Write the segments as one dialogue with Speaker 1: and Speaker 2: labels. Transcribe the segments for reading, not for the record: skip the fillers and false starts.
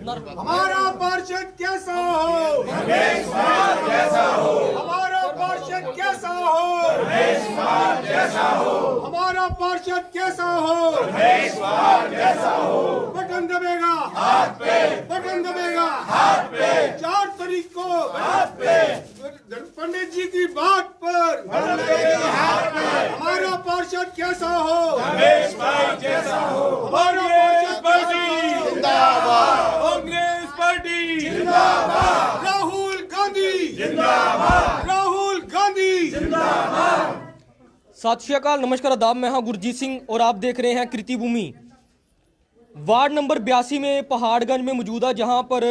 Speaker 1: हमारा पार्षद कैसा हो, हमारा पार्षद कैसा हो, हमारा पार्षद कैसा हो, बटन दबेगा हाथ पे, बटन दबेगा हाथ पे, 4 तारीख को हाथ पे, पंडित जी की बात पर हमारा पार्षद कैसा हो, हमारा पार्षद जिंदाबाद, कांग्रेस पार्टी जिंदाबाद, राहुल गांधी जिंदाबाद, राहुल गांधी जिंदाबाद।
Speaker 2: सत श्री अकाल, नमस्कार, आदाब। मैं हाँ गुरजीत सिंह और आप देख रहे हैं कृति भूमि। वार्ड नंबर 82 में पहाड़गंज में मौजूदा, जहां पर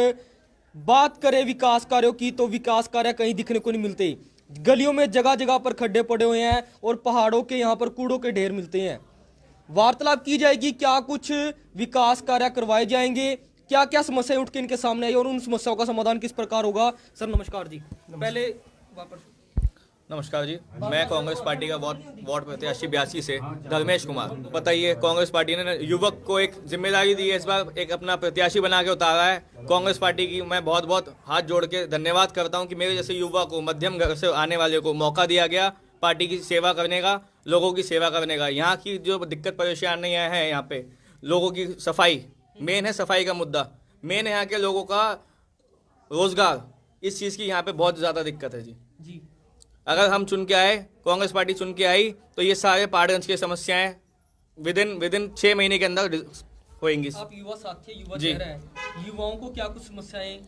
Speaker 2: बात करें विकास कार्यों की तो विकास कार्य कहीं दिखने को नहीं मिलते। गलियों में जगह जगह पर खड्डे पड़े हुए हैं और पहाड़ों के यहाँ पर कूड़ों के ढेर मिलते हैं। वार्तालाप की जाएगी, क्या कुछ विकास कार्य करवाए जाएंगे, क्या क्या समस्याएं उठ के इनके सामने आई और उन समस्याओं का समाधान किस प्रकार होगा। सर नमस्कार जी। पहले वापस
Speaker 3: नमस्कार जी, मैं कांग्रेस पार्टी का वार्ड प्रत्याशी 82 से धर्मेश कुमार। बताइए, कांग्रेस पार्टी ने युवक को एक जिम्मेदारी दी है, इस बार एक अपना प्रत्याशी बना के उतारा है। कांग्रेस पार्टी की मैं बहुत बहुत हाथ जोड़ के धन्यवाद करता हूं कि मेरे जैसे युवा को, मध्यम घर से आने वाले को मौका दिया गया पार्टी की सेवा करने का, लोगों की सेवा करने का। यहाँ की जो दिक्कत परेशानियाँ हैं, यहाँ पे लोगों की सफाई मेन है, सफाई का मुद्दा मेन है। यहाँ के लोगों का रोजगार, इस चीज़ की यहाँ पे बहुत ज़्यादा दिक्कत है जी। अगर हम चुन के आए, कांग्रेस पार्टी चुन के आई, तो ये सारे पहाड़गंज की समस्याएं विदिन 6 महीने के अंदर होंगी।
Speaker 2: आप युवा साथी, युवा चेहरा है, युवाओं को क्या कुछ समस्याएं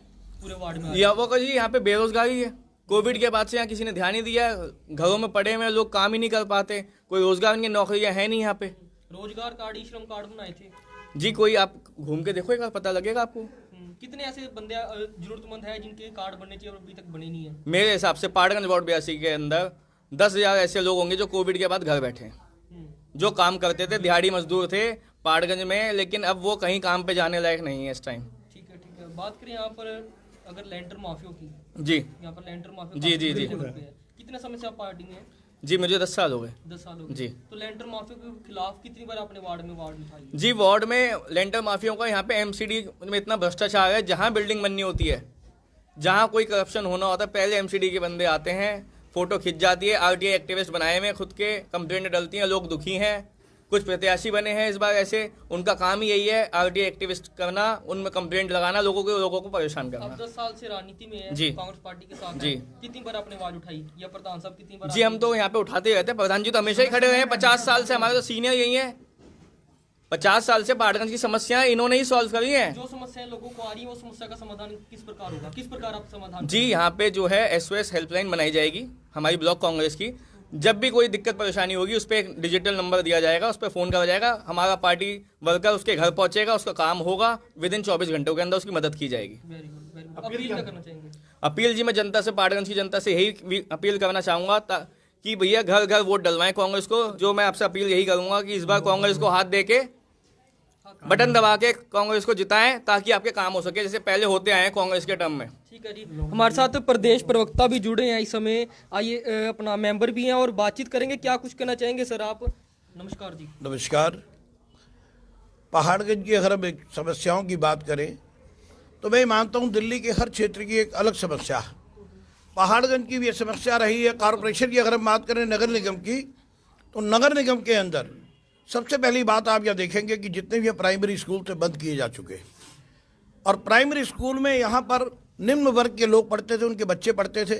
Speaker 2: पूरे वार्ड में?
Speaker 3: युवाओं को जी यहाँ पे बेरोजगारी है। कोविड के बाद से यहाँ किसी ने ध्यान नहीं दिया, घरों में पड़े हुए लोग काम ही नहीं कर पाते, कोई रोजगार की नौकरियां है नहीं यहाँ पे।
Speaker 2: रोजगार कार्ड, ई श्रम कार्ड बनाए थे
Speaker 3: जी, कोई आप घूम के देखो, एक बार पता लगेगा आपको।
Speaker 2: कितने ऐसे बंदे जरूरतमंद हैं जिनके कार्ड बनने चाहिए और अभी तक बने नहीं है?
Speaker 3: मेरे हिसाब से पहाड़गंज वार्ड 82 के अंदर 10,000 ऐसे लोग होंगे जो कोविड के बाद घर बैठे हैं, जो काम करते थे, दिहाड़ी मजदूर थे पहाड़गंज में, लेकिन अब वो कहीं काम पे जाने लायक नहीं है इस टाइम।
Speaker 2: ठीक है। बात करें यहाँ पर अगर लैंटर माफियों की,
Speaker 3: जी
Speaker 2: यहाँ पर लैंटर माफिया
Speaker 3: जी जी जी
Speaker 2: कितने समय से आप पार्टी में?
Speaker 3: जी, मुझे 10 साल हो गए।
Speaker 2: 10 साल हो गए
Speaker 3: जी।
Speaker 2: तो लैंटर माफिया के खिलाफ कितनी बार आपने वार्ड उठाई?
Speaker 3: जी, वार्ड में लेंटर माफियों का यहाँ पे एमसीडी में इतना भ्रष्टाचार है, जहाँ बिल्डिंग बननी होती है, जहाँ कोई करप्शन होना होता है, पहले एमसीडी के बंदे आते हैं, फोटो खिंच जाती है, आरटीआई एक्टिविस्ट बनाए हुए खुद के, कंप्लेंट डलती हैं, लोग दुखी हैं। कुछ प्रत्याशी बने हैं इस बार ऐसे, उनका काम ही यही है आरटीआई एक्टिविस्ट करना, उनमें कंप्लेंट लगाना, लोगों को परेशान करना।
Speaker 2: अब 10 साल से राजनीति में है,
Speaker 3: जी,
Speaker 2: कांग्रेस पार्टी के साथ
Speaker 3: जी।
Speaker 2: कितनी बार आपने आवाज उठाई या प्रधान साहब कितनी बार?
Speaker 3: जी, हम तो यहाँ पे उठाते रहते हैं, प्रधान जी तो हमेशा ही खड़े हुए हैं, 50 साल से हमारे तो सीनियर यही है। 50 साल से पहाड़गंज की समस्याएं इन्होंने ही सॉल्व करी हैं।
Speaker 2: जो समस्याएं लोगों को आ रही है, वो समस्या का समाधान किस प्रकार होगा, किस प्रकार आप समाधान?
Speaker 3: जी, यहाँ पे जो है SOS हेल्पलाइन बनाई जाएगी हमारी ब्लॉक कांग्रेस की। जब भी कोई दिक्कत परेशानी होगी, उस पर एक डिजिटल नंबर दिया जाएगा, उस पर फ़ोन करा जाएगा, हमारा पार्टी वर्कर उसके घर पहुंचेगा, उसका काम होगा, विदिन 24 घंटों के अंदर उसकी मदद की जाएगी।
Speaker 2: Very good. अपील क्या करना चाहेंगे?
Speaker 3: अपील जी, मैं जनता से, पहाड़गंज की जनता से यही अपील करना चाहूँगा कि भैया घर घर वोट डलवाएं कांग्रेस को। जो मैं आपसे अपील यही करूँगा कि इस बार कांग्रेस को हाथ दे के, बटन दबा के कांग्रेस को जिताएं, ताकि आपके काम हो सके, जैसे पहले होते आए हैं कांग्रेस के टर्म में।
Speaker 2: ठीक है जी। हमारे साथ प्रदेश प्रवक्ता भी जुड़े हैं इस समय, आइए अपना मेंबर भी हैं और बातचीत करेंगे। क्या कुछ कहना चाहेंगे सर आप? नमस्कार जी।
Speaker 4: नमस्कार। पहाड़गंज की अगर हम समस्याओं की बात करें तो मैं मानता हूं दिल्ली के हर क्षेत्र की एक अलग समस्या है। पहाड़गंज की भी ये समस्या रही है। कॉरपोरेशन की अगर हम बात करें नगर निगम की, तो नगर निगम के अंदर सबसे पहली बात आप यह देखेंगे कि जितने भी प्राइमरी स्कूल थे बंद किए जा चुके, और प्राइमरी स्कूल में यहाँ पर निम्न वर्ग के लोग पढ़ते थे, उनके बच्चे पढ़ते थे,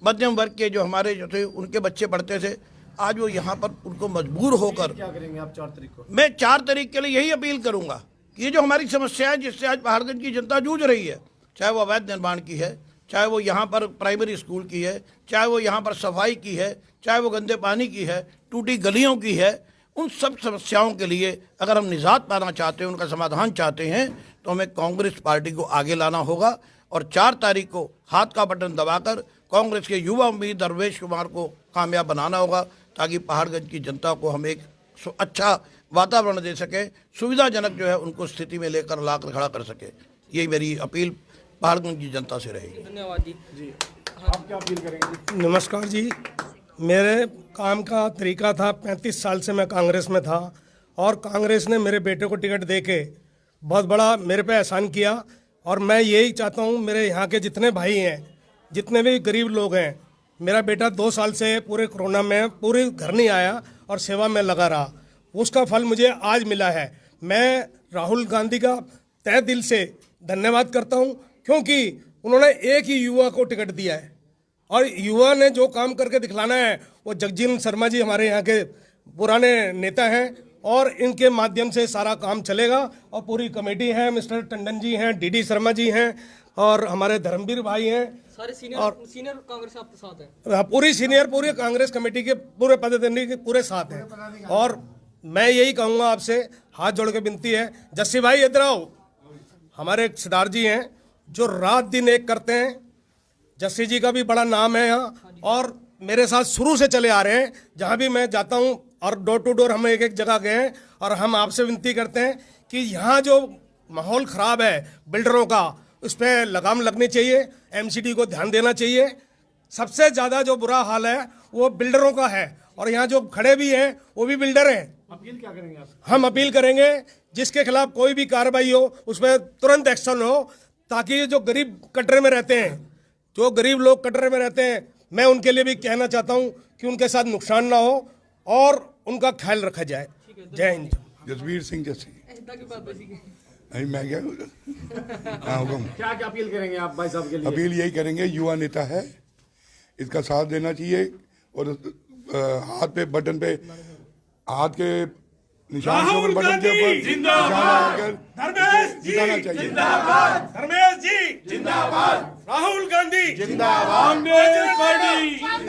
Speaker 4: मध्यम वर्ग के जो हमारे जो थे उनके बच्चे पढ़ते थे। आज वो यहाँ पर उनको मजबूर होकर,
Speaker 1: क्या करेंगे आप 4 तारीख को?
Speaker 4: मैं 4 तारीख के लिए यही अपील करूँगा कि ये जो हमारी समस्या है, जिससे आज पहाड़गंज की जनता जूझ रही है, चाहे वो अवैध निर्माण की है, चाहे वो यहाँ पर प्राइमरी स्कूल की है, चाहे वो यहाँ पर सफाई की है, चाहे वो गंदे पानी की है, टूटी गलियों की है, उन सब समस्याओं के लिए अगर हम निजात पाना चाहते हैं, उनका समाधान चाहते हैं, तो हमें कांग्रेस पार्टी को आगे लाना होगा और 4 तारीख को हाथ का बटन दबाकर कांग्रेस के युवा उम्मीदवार धर्मेश कुमार को कामयाब बनाना होगा, ताकि पहाड़गंज की जनता को हम एक अच्छा वातावरण दे सके, सुविधाजनक जो है उनको स्थिति में लेकर लाकर खड़ा कर सके। यही मेरी अपील पहाड़गंज की जनता से रहेगी।
Speaker 2: धन्यवाद जी।
Speaker 1: जी, आप क्या अपील करेंगे?
Speaker 5: नमस्कार जी। मेरे काम का तरीका था, 35 साल से मैं कांग्रेस में था और कांग्रेस ने मेरे बेटे को टिकट देके बहुत बड़ा मेरे पे एहसान किया। और मैं यही चाहता हूँ, मेरे यहाँ के जितने भाई हैं, जितने भी गरीब लोग हैं, मेरा बेटा 2 साल से पूरे कोरोना में पूरे घर नहीं आया और सेवा में लगा रहा, उसका फल मुझे आज मिला है। मैं राहुल गांधी का तहे दिल से धन्यवाद करता हूँ, क्योंकि उन्होंने एक ही युवा को टिकट दिया है और युवा ने जो काम करके दिखलाना है वो जगजीवन शर्मा जी हमारे यहाँ के पुराने नेता हैं और इनके माध्यम से सारा काम चलेगा। और पूरी कमेटी है, मिस्टर टंडन जी हैं, डीडी शर्मा जी हैं और हमारे धर्मवीर भाई हैं,
Speaker 2: सारे सीनियर कांग्रेस आपके साथ हैं।
Speaker 5: पूरी कांग्रेस कमेटी के पूरे पदाधिकारी के पूरे साथ हैं। और मैं यही कहूँगा, आपसे हाथ जोड़ के विनती है, जस्सी भाई इधर आओ। हमारे एक सरदार जी हैं जो रात दिन एक करते हैं, जस्सी जी का भी बड़ा नाम है यहाँ और मेरे साथ शुरू से चले आ रहे हैं। जहाँ भी मैं जाता हूँ और डोर टू डोर हम एक जगह गए हैं और हम आपसे विनती करते हैं कि यहाँ जो माहौल ख़राब है बिल्डरों का, उस पर लगाम लगनी चाहिए, एमसीडी को ध्यान देना चाहिए। सबसे ज़्यादा जो बुरा हाल है वो बिल्डरों का है और यहाँ जो खड़े भी हैं वो भी बिल्डर हैं।
Speaker 1: अपील क्या करेंगे आप?
Speaker 5: हम अपील करेंगे जिसके खिलाफ कोई भी कार्रवाई हो उस पर तुरंत एक्शन हो, ताकि जो गरीब कटरे में रहते हैं, जो गरीब लोग कटरे में रहते हैं, मैं उनके लिए भी कहना चाहता हूं कि उनके साथ नुकसान ना हो और उनका ख्याल रखा जाए। जय हिंद।
Speaker 6: जसवीर सिंह जस्सी। नहीं मैं क्या हाँ हुक्म।
Speaker 1: क्या क्या अपील करेंगे आप भाई साहब के लिए?
Speaker 6: अपील यही करेंगे, युवा नेता है, इसका साथ देना चाहिए और हाथ पे बटन पे हाथ के निशान के ऊपर बटन के ऊपर जिताना चाहिए।
Speaker 1: धर्मेश जी जिंदाबाद, राहुल गांधी जिंदाबाद, कांग्रेस पार्टी